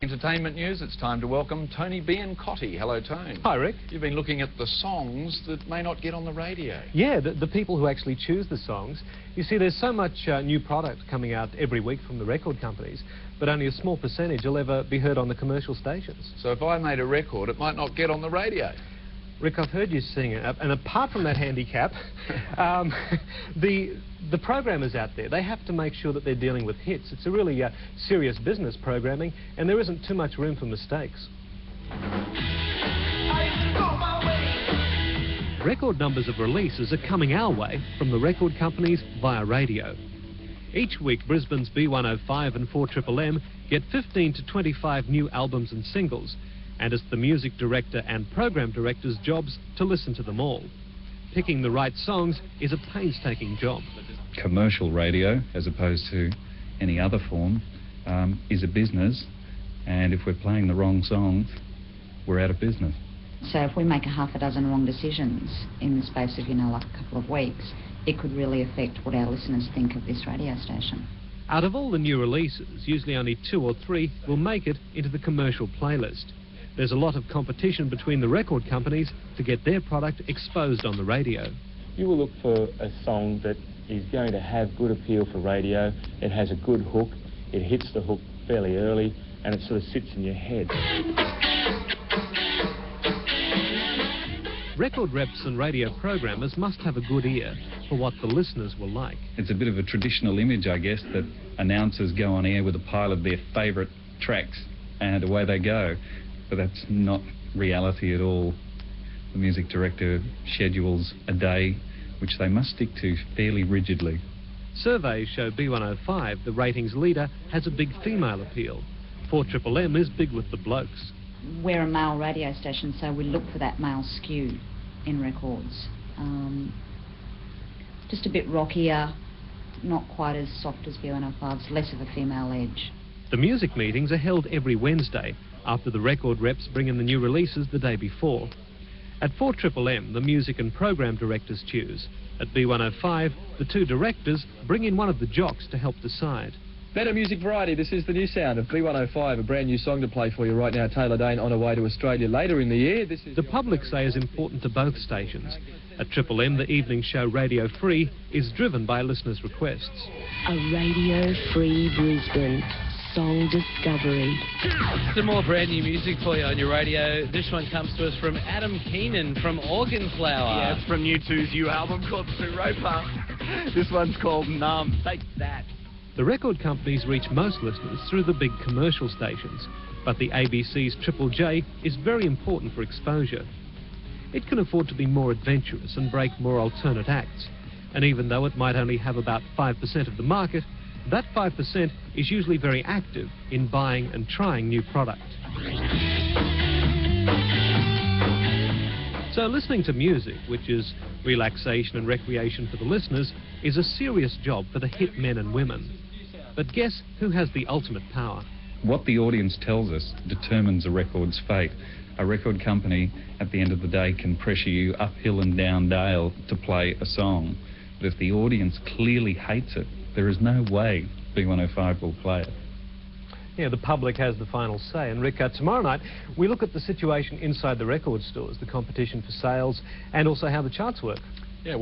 Entertainment news, it's time to welcome Tony B and Cotty. Hello, Tone. Hi, Rick. You've been looking at the songs that may not get on the radio. Yeah, the people who actually choose the songs. You see, there's so much new product coming out every week from the record companies, but only a small percentage will ever be heard on the commercial stations. So if I made a record, it might not get on the radio. Rick, I've heard you sing it, and apart from that handicap, the programmers out there, they have to make sure that they're dealing with hits. It's a really serious business, programming, and there isn't too much room for mistakes. Record numbers of releases are coming our way from the record companies via radio. Each week, Brisbane's B105 and 4MMM get 15 to 25 new albums and singles, and it's the music director and program director's jobs to listen to them all. Picking the right songs is a painstaking job. Commercial radio, as opposed to any other form, is a business, and if we're playing the wrong songs, we're out of business. So if we make a half a dozen wrong decisions in the space of, like a couple of weeks, it could really affect what our listeners think of this radio station. Out of all the new releases, usually only 2 or 3 will make it into the commercial playlist. There's a lot of competition between the record companies to get their product exposed on the radio. You will look for a song that is going to have good appeal for radio. It has a good hook, it hits the hook fairly early, and it sort of sits in your head. Record reps and radio programmers must have a good ear for what the listeners will like. It's a bit of a traditional image, I guess, that announcers go on air with a pile of their favourite tracks and away they go. But that's not reality at all. The music director schedules a day which they must stick to fairly rigidly. Surveys show B105, the ratings leader, has a big female appeal. 4MMM is big with the blokes. We're a male radio station, so we look for that male skew in records. Just a bit rockier, not quite as soft as B105's, less of a female edge. The music meetings are held every Wednesday, after the record reps bring in the new releases the day before. At 4MMM, the music and program directors choose. At B105, the 2 directors bring in one of the jocks to help decide. Better music variety. This is the new sound of B105, a brand new song to play for you right now. Taylor Dane on her way to Australia later in the year. The public say is important to both stations. At MMM, the evening show Radio Free is driven by listeners' requests. A Radio Free Brisbane. Song discovery. Some more brand new music for you on your radio. This one comes to us from Adam Keenan from Organ Flower. Yeah, it's from U2's new album called Super. This one's called Numb. Take that. The record companies reach most listeners through the big commercial stations, but the ABC's Triple J is very important for exposure. It can afford to be more adventurous and break more alternate acts, and even though it might only have about 5% of the market, that 5% is usually very active in buying and trying new product. So listening to music, which is relaxation and recreation for the listeners, is a serious job for the hit men and women. But guess who has the ultimate power? What the audience tells us determines a record's fate. A record company, at the end of the day, can pressure you uphill and down dale to play a song. But if the audience clearly hates it, there is no way B105 will play it. Yeah, the public has the final say. And Rick, tomorrow night we look at the situation inside the record stores, the competition for sales, and also how the charts work.